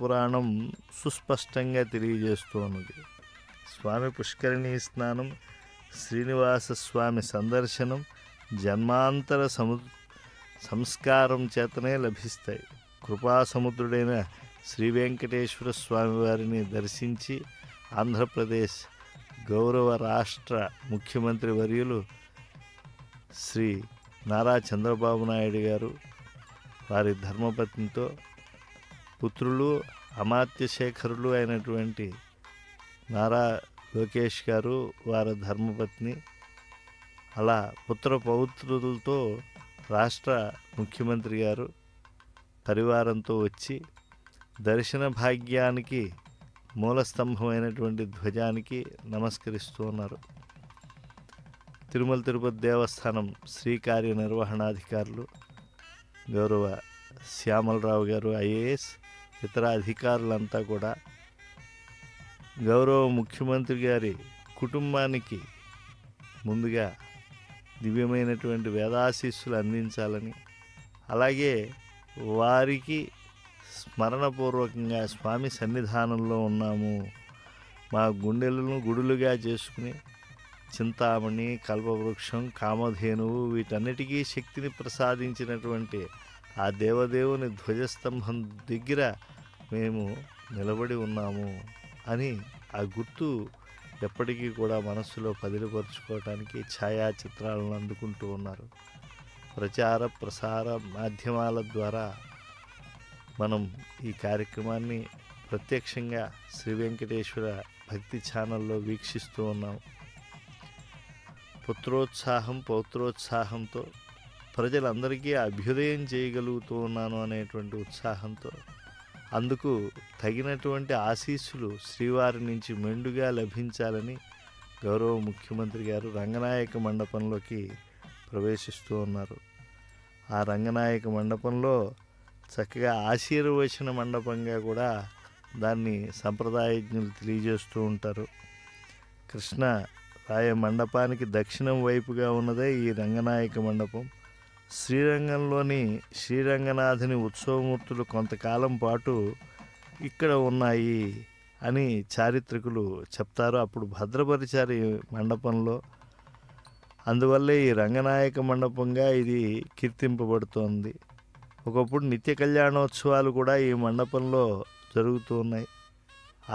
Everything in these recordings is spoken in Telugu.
పురాణం సుస్పష్టంగా తెలియజేస్తూ ఉన్నది. స్వామి పుష్కరిణీ స్నానం, శ్రీనివాస స్వామి సందర్శనం జన్మాంతర సంస్కారం చేతనే లభిస్తాయి. కృపాసముద్రుడైన శ్రీ వెంకటేశ్వర స్వామి వారిని దర్శించి ఆంధ్రప్రదేశ్ గౌరవ రాష్ట్ర ముఖ్యమంత్రి వర్యులు శ్రీ నారా చంద్రబాబు నాయుడు గారు వారి ధర్మపత్నితో పుత్రులు అమాత్యశేఖరులు అయినటువంటి నారా లోకేష్ గారు వారి ధర్మపత్ని, అలా పుత్ర పౌత్రులతో రాష్ట్ర ముఖ్యమంత్రి గారు పరివారంతో వచ్చి దర్శన భాగ్యానికి మూలస్తంభమైనటువంటి ధ్వజానికి నమస్కరిస్తూ ఉన్నారు. తిరుమల తిరుపతి దేవస్థానం శ్రీకార్య నిర్వహణాధికారులు గౌరవ శ్యామలరావు గారు ఐఏఎస్, ఇతర అధికారులంతా కూడా గౌరవ ముఖ్యమంత్రి గారి కుటుంబానికి ముందుగా దివ్యమైనటువంటి వేదాశీస్సులు అందించాలని, అలాగే వారికి స్మరణపూర్వకంగా స్వామి సన్నిధానంలో ఉన్నాము, మా గుండెలను గుడులుగా చేసుకుని చింతామణి, కల్పవృక్షం, కామధేనువు వీటన్నిటికీ శక్తిని ప్రసాదించినటువంటి ఆ దేవదేవుని ధ్వజస్తంభం దగ్గర మేము నిలబడి ఉన్నాము అని ఆ గుర్తు ఎప్పటికీ కూడా మనస్సులో పదిలపరుచుకోవటానికి ఛాయాచిత్రాలను అందుకుంటూ ఉన్నారు. ప్రచార ప్రసార మాధ్యమాల ద్వారా మనం ఈ కార్యక్రమాన్ని ప్రత్యక్షంగా శ్రీ వెంకటేశ్వర భక్తి ఛానల్లో వీక్షిస్తూ ఉన్నాం. పుత్రోత్సాహం పౌత్రోత్సాహంతో ప్రజలందరికీ అభ్యుదయం చేయగలుగుతూ ఉన్నాను అనేటువంటి ఉత్సాహంతో, అందుకు తగినటువంటి ఆశీస్సులు శ్రీవారి నుంచి మెండుగా లభించాలని గౌరవ ముఖ్యమంత్రి గారు రంగనాయక మండపంలోకి ప్రవేశిస్తూ ఉన్నారు. ఆ రంగనాయక మండపంలో చక్కగా ఆశీర్వచన మండపంగా కూడా దాన్ని సంప్రదాయజ్ఞులు తెలియజేస్తూ ఉంటారు. కృష్ణ రాయ మండపానికి దక్షిణం వైపుగా ఉన్నదే ఈ రంగనాయక మండపం. శ్రీరంగంలోని శ్రీరంగనాథుని ఉత్సవమూర్తులు కొంతకాలం పాటు ఇక్కడ ఉన్నాయి అని చారిత్రకులు చెప్తారు. అప్పుడు భద్రపరిచారు ఈ మండపంలో. అందువల్లే ఈ రంగనాయక మండపంగా ఇది కీర్తింపబడుతోంది. ఒకప్పుడు నిత్య కళ్యాణోత్సవాలు కూడా ఈ మండపంలో జరుగుతూ ఉన్నాయి.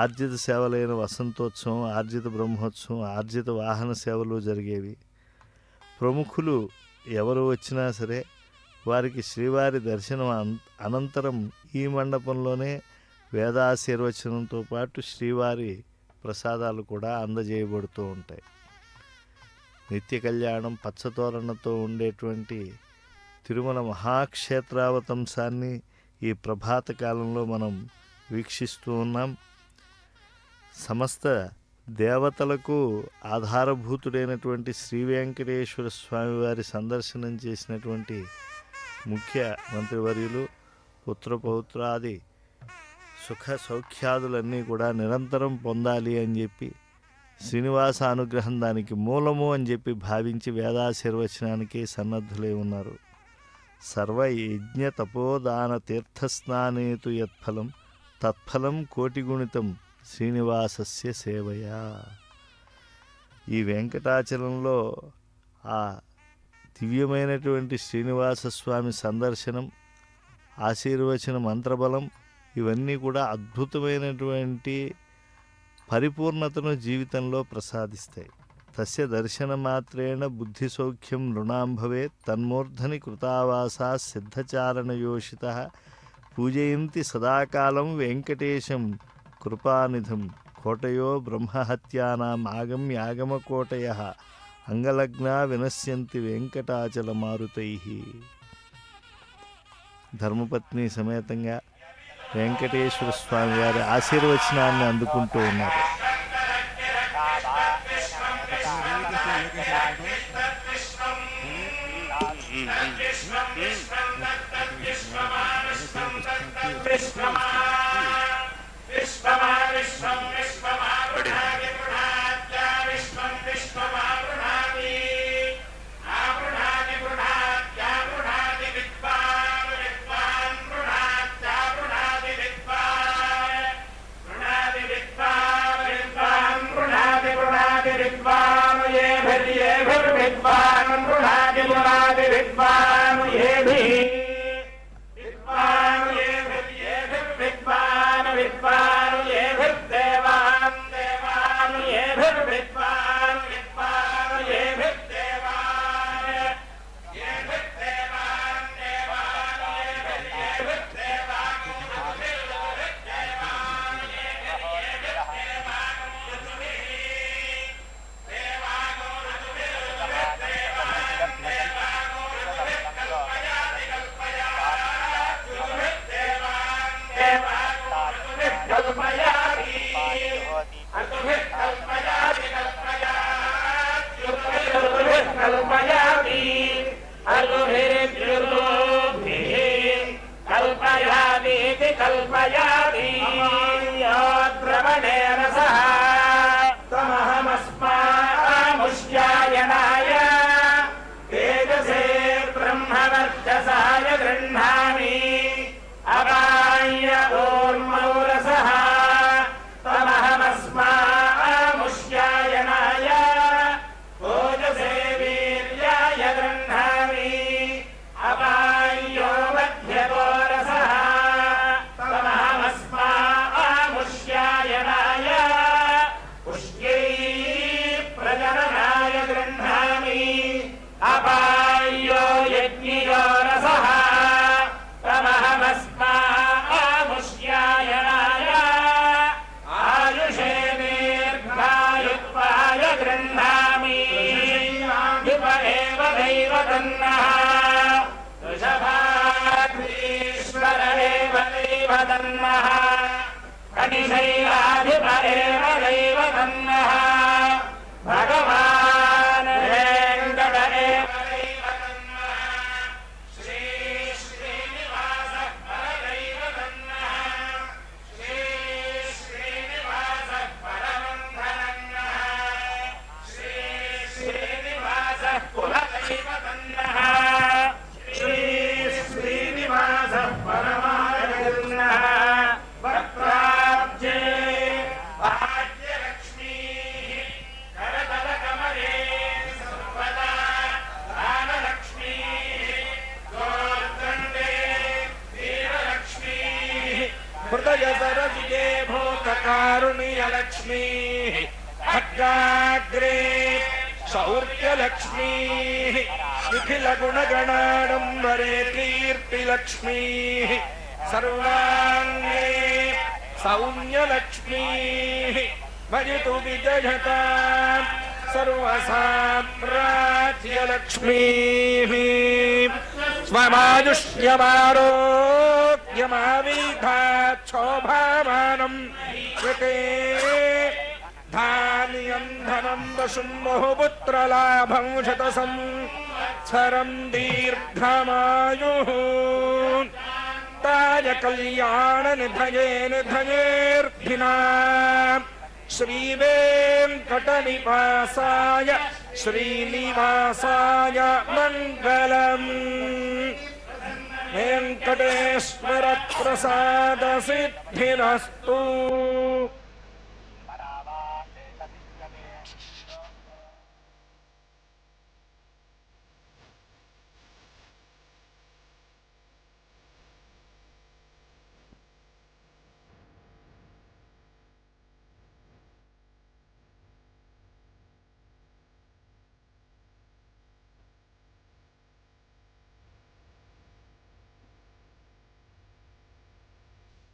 ఆర్జిత సేవలైన వసంతోత్సవం, ఆర్జిత బ్రహ్మోత్సవం, ఆర్జిత వాహన సేవలు జరిగేవి. ప్రముఖులు ఎవరు వచ్చినా సరే వారికి శ్రీవారి దర్శనం అనంతరం ఈ మండపంలోనే వేదాశీర్వచనంతో పాటు శ్రీవారి ప్రసాదాలు కూడా అందజేయబడుతూ ఉంటాయి. నిత్య కళ్యాణం పచ్చతోరణతో ఉండేటువంటి తిరుమల మహాక్షేత్రావతంసాన్ని ఈ ప్రభాత కాలంలో మనం వీక్షిస్తూ ఉన్నాం. సమస్త దేవతలకు ఆధారభూతుడైనటువంటి శ్రీ వెంకటేశ్వర స్వామివారి సందర్శనం చేసినటువంటి ముఖ్య మంత్రివర్యులు పుత్రపౌత్రాది సుఖ సౌఖ్యాదులన్నీ కూడా నిరంతరం పొందాలి అని చెప్పి, శ్రీనివాస అనుగ్రహం దానికి మూలము అని చెప్పి భావించి వేదాశీర్వచనానికి సన్నద్ధులై ఉన్నారు. సర్వయజ్ఞ తపోదాన తీర్థస్నానేతు యత్ఫలం తత్ఫలం కోటిగుణితం శ్రీనివాసస్య సేవయా. ఈ వెంకటాచలంలో ఆ దివ్యమైనటువంటి శ్రీనివాస స్వామి సందర్శనం, ఆశీర్వచన మంత్రబలం ఇవన్నీ కూడా అద్భుతమైనటువంటి పరిపూర్ణతను జీవితంలో ప్రసాదిస్తాయి. తస్య దర్శనమాత్రేణ బుద్ధి సౌఖ్యం నృణాం భవేత్ తన్మూర్ధని కృతావాసా సిద్ధచారణయోషిత పూజయంతి సదాకాలం వెంకటేశం కృపానిధం కోటయో బ్రహ్మహత్యానాం ఆగమ్యాగమకోటయః అంగలగ్నా వినశ్యంతి వెంకటాచల మారుతై. ధర్మపత్ని సమేతంగా వెంకటేశ్వర స్వామి వారి ఆశీర్వచనాన్ని అందుకుంటూ ఉన్నారు. तन्नः कनिशैलाधिप एव दैवतन्नः भगवान् वेङ्कट एव दैवतन्नः श्री श्रीनिवासः परदैवतन्नः श्री श्रीनिवासः परमन्धनन्नः श्री श्रीनिवासः कुलदैवतन्नः श्री श्रीनिवासः परमानन्दः वक्त्राब्जे भाग्यलक्ष्मीः करतलकमले सर्वदा दानलक्ष्मीः गोर्दण्डे वीरलक्ष्मीः हृदयसरसिजे भूतकारुण्यलक्ष्मीः खड्गाग्रे शौर्यलक्ष्मीः निखिलगुणगणाडम्बरे कीर्तिलक्ष्मीः सर्वाङ्गे सौम्यलक्ष्मीः भजतु विजयताम् सर्वसाम्राज्यलक्ष्मीः स्वमायुष्यमारोग्यमावीधात् शोभामानं कृते धान्यं धनं वशुं बहुपुत्रलाभं शतसंवत्सरं दीर्घमायुः ताय कल्याणनिधये निधयेऽर्थिनाम् श्रीवेङ्कटनिवासाय श्रीनिवासाय मङ्गलम् वेङ्कटेश्वर प्रसाद सिद्धिरस्तु।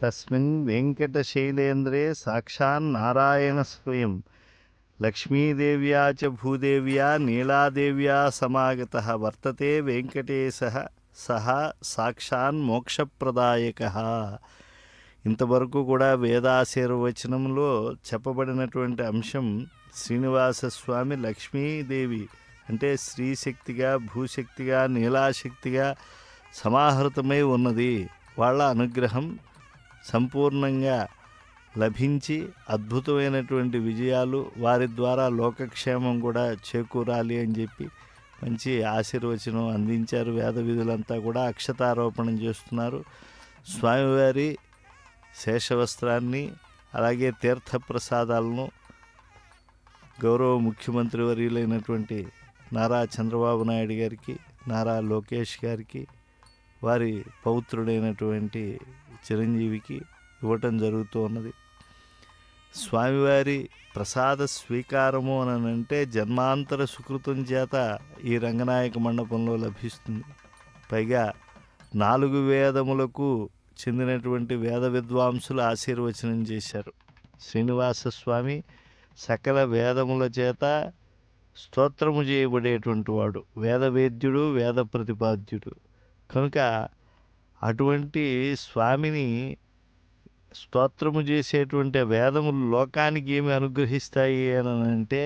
తస్మిన్ వెంకటశైలేంద్రే సాక్షాన్నారాయణ స్వయం లక్ష్మీదేవ్యా చ భూదేవ్యా నీలాదేవ్యా సమాగతః వర్తతే వెంకటేశః సహ సాక్షాన్ మోక్షప్రదాయకః. ఇంతవరకు కూడా వేదాశీర్వచనంలో చెప్పబడినటువంటి అంశం శ్రీనివాసస్వామి లక్ష్మీదేవి అంటే స్త్రీశక్తిగా భూశక్తిగా నీలాశక్తిగా సమాహృతమై ఉన్నది. వాళ్ళ అనుగ్రహం సంపూర్ణంగా లభించి అద్భుతమైనటువంటి విజయాలు వారి ద్వారా లోకక్షేమం కూడా చేకూరాలి అని చెప్పి మంచి ఆశీర్వచనం అందించారు. వేద విధులంతా కూడా అక్షతారోపణం చేస్తున్నారు. స్వామివారి శేషవస్త్రాన్ని అలాగే తీర్థప్రసాదాలను గౌరవ ముఖ్యమంత్రి వర్యులైనటువంటి నారా చంద్రబాబు నాయుడు గారికి, నారా లోకేష్ గారికి, వారి పౌత్రుడైనటువంటి చిరంజీవికి ఇవ్వటం జరుగుతూ ఉన్నది. స్వామివారి ప్రసాద స్వీకారము అని అంటే జన్మాంతర సుకృతం చేత ఈ రంగనాయక మండపంలో లభిస్తుంది. పైగా 4 వేదములకు చెందినటువంటి వేద విద్వాంసులు ఆశీర్వచనం చేశారు. శ్రీనివాసస్వామి సకల వేదముల చేత స్తోత్రము చేయబడేటువంటి వాడు, వేదవేద్యుడు, వేద ప్రతిపాద్యుడు. కనుక అటువంటి స్వామిని స్తోత్రము చేసేటువంటి వేదములు లోకానికి ఏమి అనుగ్రహిస్తాయి అని అంటే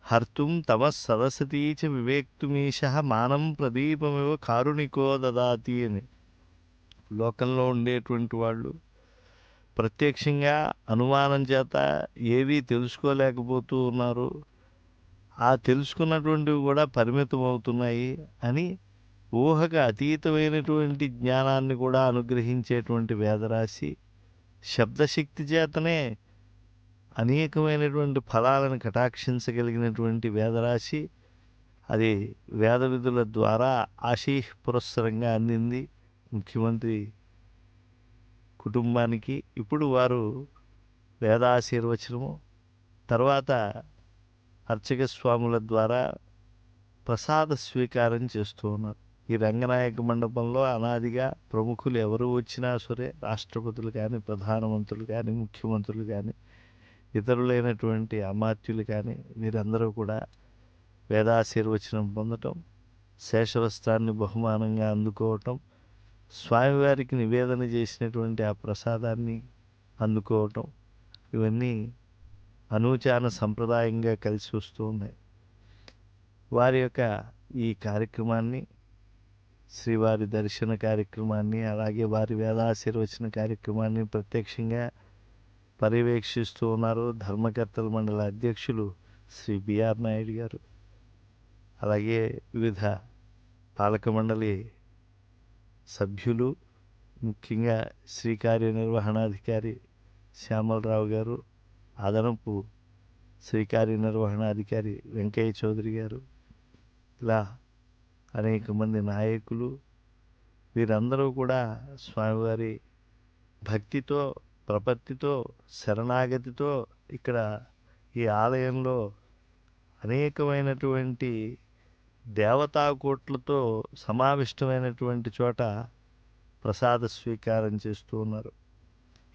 హర్తుం తమ సరస్వతీచ వివేక్తుమీశ మానం ప్రదీపమివ కారుణికో దదాతి అని. లోకంలో ఉండేటువంటి వాళ్ళు ప్రత్యక్షంగా అనుమానం చేత ఏవీ తెలుసుకోలేకపోతూ ఉన్నారు. ఆ తెలుసుకున్నటువంటివి కూడా పరిమితం అవుతున్నాయి అని ఊహకు అతీతమైనటువంటి జ్ఞానాన్ని కూడా అనుగ్రహించేటువంటి వేదరాశి, శబ్దశక్తి చేతనే అనేకమైనటువంటి ఫలాలను కటాక్షించగలిగినటువంటి వేదరాశి, అది వేద విధుల ద్వారా ఆశీపురస్సరంగా అందింది ముఖ్యమంత్రి కుటుంబానికి. ఇప్పుడు వారు వేదాశీర్వచనము తర్వాత అర్చక స్వాముల ద్వారా ప్రసాద స్వీకారం చేస్తూ ఉన్నారు. ఈ రంగనాయక మండపంలో అనాదిగా ప్రముఖులు ఎవరు వచ్చినా సరే, రాష్ట్రపతులు కానీ, ప్రధానమంత్రులు కానీ, ముఖ్యమంత్రులు కానీ, ఇతరులైనటువంటి అమాత్యులు కానీ, వీరందరూ కూడా వేదాశీర్వచనం పొందటం, శేషవస్త్రాన్ని బహుమానంగా అందుకోవటం, స్వామివారికి నివేదన చేసినటువంటి ఆ ప్రసాదాన్ని అందుకోవటం, ఇవన్నీ అనూచాన సంప్రదాయంగా కలిసి వస్తూ ఉన్నాయి. వారి యొక్క ఈ కార్యక్రమాన్ని, శ్రీవారి దర్శన కార్యక్రమాన్ని, అలాగే వారి వేదాశీర్వచన కార్యక్రమాన్ని ప్రత్యక్షంగా పర్యవేక్షిస్తూ ఉన్నారు ధర్మకర్తల మండలి అధ్యక్షులు శ్రీ బిఆర్ నాయుడు గారు. అలాగే వివిధ పాలక మండలి సభ్యులు, ముఖ్యంగా శ్రీ కార్యనిర్వహణాధికారి శ్యామలరావు గారు, అదనపు శ్రీ కార్యనిర్వహణాధికారి వెంకయ్య చౌదరి గారు, ఇలా అనేక మంది నాయకులు, వీరందరూ కూడా స్వామివారి భక్తితో, ప్రపత్తితో, శరణాగతితో ఇక్కడ ఈ ఆలయంలో అనేకమైనటువంటి దేవతాకోట్లతో సమావిష్టమైనటువంటి చోట ప్రసాద స్వీకారం చేస్తూ ఉన్నారు.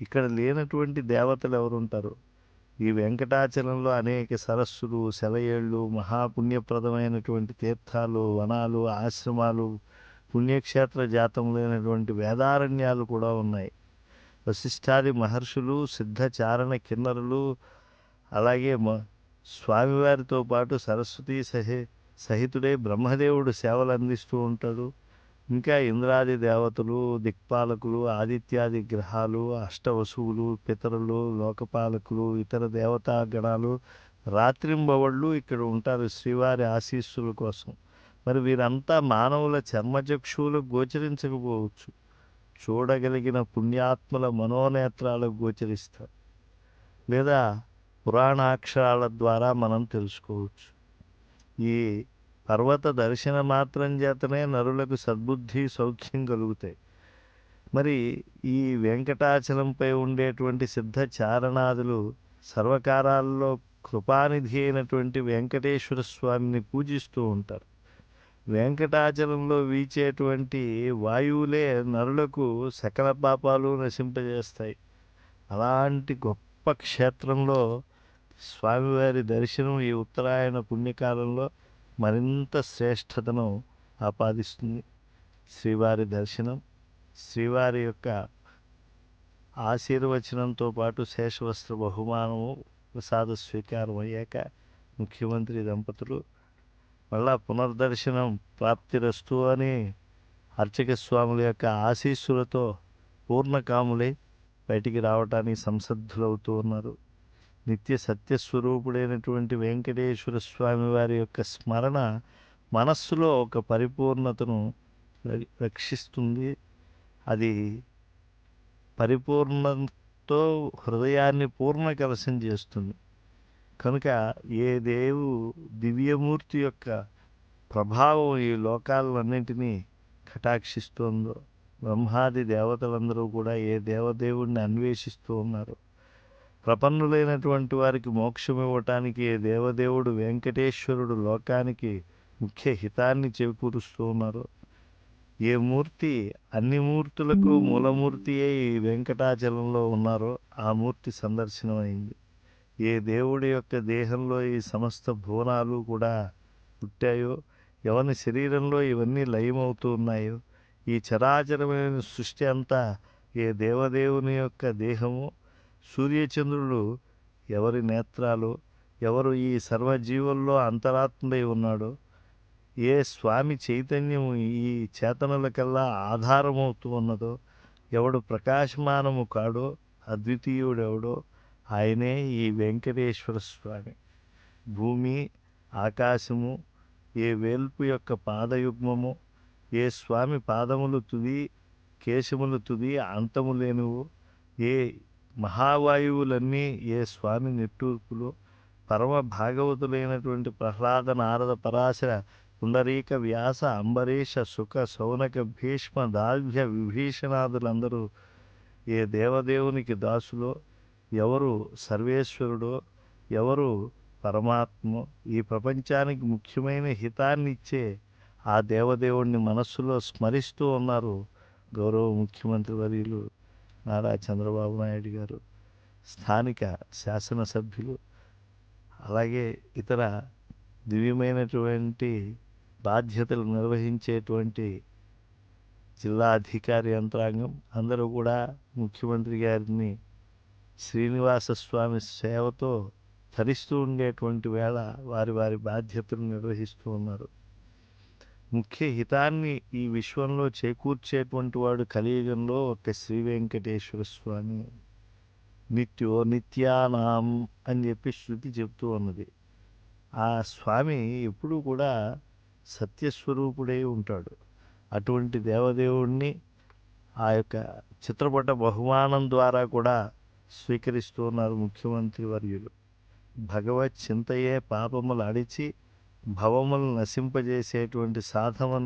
ఇక్కడ లేనటువంటి దేవతలు ఎవరుంటారు? ఈ వెంకటాచలంలో అనేక సరస్సులు, సెలయేళ్ళు, మహాపుణ్యప్రదమైనటువంటి తీర్థాలు, వనాలు, ఆశ్రమాలు, పుణ్యక్షేత్ర జాతములైనటువంటి వేదారణ్యాలు కూడా ఉన్నాయి. వశిష్ఠాది మహర్షులు, సిద్ధచారణ కిన్నరులు, అలాగే స్వామివారితో పాటు సరస్వతీ సహితుడై బ్రహ్మదేవుడు సేవలు అందిస్తూ ఉంటాడు. ఇంకా ఇంద్రాది దేవతలు, దిక్పాలకులు, ఆదిత్యాది గ్రహాలు, అష్టవసువులు, పితరులు, లోకపాలకులు, ఇతర దేవతాగణాలు రాత్రింబవళ్ళు ఇక్కడ ఉంటారు శ్రీవారి ఆశీస్సుల కోసం. మరి వీరంతా మానవుల చర్మచక్షువులకు గోచరించకపోవచ్చు, చూడగలిగిన పుణ్యాత్మల మనోనేత్రాలకు గోచరిస్తారు, లేదా పురాణాక్షరాల ద్వారా మనం తెలుసుకోవచ్చు. ఈ పర్వత దర్శన మాత్రం చేతనే నరులకు సద్బుద్ధి, సౌఖ్యం కలుగుతాయి. మరి ఈ వెంకటాచలంపై ఉండేటువంటి సిద్ధచారణాదులు సర్వకారాల్లో కృపానిధి అయినటువంటి వెంకటేశ్వర స్వామిని పూజిస్తూ ఉంటారు. వెంకటాచలంలో వీచేటువంటి వాయువులే నరులకు సకల పాపాలు నశింపజేస్తాయి. అలాంటి గొప్ప క్షేత్రంలో స్వామివారి దర్శనం ఈ ఉత్తరాయణ పుణ్యకాలంలో మరింత శ్రేష్టతను ఆపాదిస్తుంది. శ్రీవారి దర్శనం, శ్రీవారి యొక్క ఆశీర్వచనంతో పాటు శేషవస్త్ర బహుమానము, ప్రసాద స్వీకారం అయ్యాక ముఖ్యమంత్రి దంపతులు మళ్ళా పునర్దర్శనం ప్రాప్తిరస్తు అని అర్చక స్వాముల యొక్క ఆశీస్సులతో పూర్ణకాములై బయటికి రావటానికి సంసిద్ధులవుతూ ఉన్నారు. నిత్య సత్యస్వరూపుడైనటువంటి వెంకటేశ్వర స్వామి వారి యొక్క స్మరణ మనస్సులో ఒక పరిపూర్ణతను రక్షిస్తుంది. అది పరిపూర్ణతో హృదయాన్ని పూర్ణ కలశం చేస్తుంది. కనుక ఏ దివ్యమూర్తి యొక్క ప్రభావం ఈ లోకాలన్నింటినీ కటాక్షిస్తోందో, బ్రహ్మాది దేవతలందరూ కూడా ఏ దేవదేవుడిని అన్వేషిస్తూ ఉన్నారు, ప్రపన్నులైనటువంటి వారికి మోక్షం ఇవ్వటానికి ఏ దేవదేవుడు వెంకటేశ్వరుడు లోకానికి ముఖ్య హితాన్ని చేకూరుస్తూ ఉన్నారు, ఏ మూర్తి అన్ని మూర్తులకు మూలమూర్తి అయి వెంకటాచలంలో ఉన్నారో ఆ మూర్తి సందర్శనమైంది. ఏ దేవుడి యొక్క దేహంలో ఈ సమస్త భువనాలు కూడా పుట్టాయో, ఎవరి శరీరంలో ఇవన్నీ లయమవుతూ ఉన్నాయో, ఈ చరాచరమైన సృష్టి అంతా ఏ దేవదేవుని యొక్క దేహము, సూర్యచంద్రుడు ఎవరి నేత్రాలు, ఎవరు ఈ సర్వజీవుల్లో అంతరాత్మై ఉన్నాడో, ఏ స్వామి చైతన్యము ఈ చేతనులకల్లా ఆధారమవుతూ ఉన్నదో, ఎవడు ప్రకాశమానము కాడో, అద్వితీయుడెవడో ఆయనే ఈ వెంకటేశ్వర స్వామి. భూమి, ఆకాశము, ఏ వేల్పు యొక్క పాదయుగ్మము, ఏ స్వామి పాదములు తుది, కేశములు తుది, అంతము లేనువు, ఏ మహావాయువులన్నీ ఏ స్వామి నిట్టూర్పులు, పరమ భాగవతులైనటువంటి ప్రహ్లాద, నారద, పరాశర, పుండరీక, వ్యాస, అంబరీష, సుఖ, శౌనక, భీష్మ, దాల్భ్య, విభీషణాదులందరూ ఏ దేవదేవునికి దాసులో, ఎవరు సర్వేశ్వరుడో, ఎవరు పరమాత్మ, ఈ ప్రపంచానికి ముఖ్యమైన హితాన్ని ఇచ్చే ఆ దేవదేవుడిని మనస్సులో స్మరిస్తూ ఉన్నారు గౌరవ ముఖ్యమంత్రి వర్యులు నారా చంద్రబాబు నాయుడు గారు, స్థానిక శాసనసభ్యులు, అలాగే ఇతర దివ్యమైనటువంటి బాధ్యతలు నిర్వహించేటువంటి జిల్లా అధికారి యంత్రాంగం అందరూ కూడా ముఖ్యమంత్రి గారిని శ్రీనివాస స్వామి సేవతో తరిస్తూ ఉండేటువంటి వేళ వారి వారి బాధ్యతను నిర్వహిస్తూ ఉన్నారు. ముఖ్య హితాన్ని ఈ విశ్వంలో చేకూర్చేటువంటి వాడు కలియుగంలో ఒక శ్రీ వెంకటేశ్వర స్వామి. నిత్యో నిత్యానాం అని చెప్పి శృతి చెప్తూ ఉన్నది. ఆ స్వామి ఎప్పుడూ కూడా సత్యస్వరూపుడై ఉంటాడు. అటువంటి దేవదేవుణ్ణి ఆ యొక్క చిత్రపట బహుమానం ద్వారా కూడా స్వీకరిస్తూ ఉన్నారు ముఖ్యమంత్రి వర్యులు. భగవత్ చింతయే పాపములు అడిచి భవములు నశింపజేసేటువంటి సాధన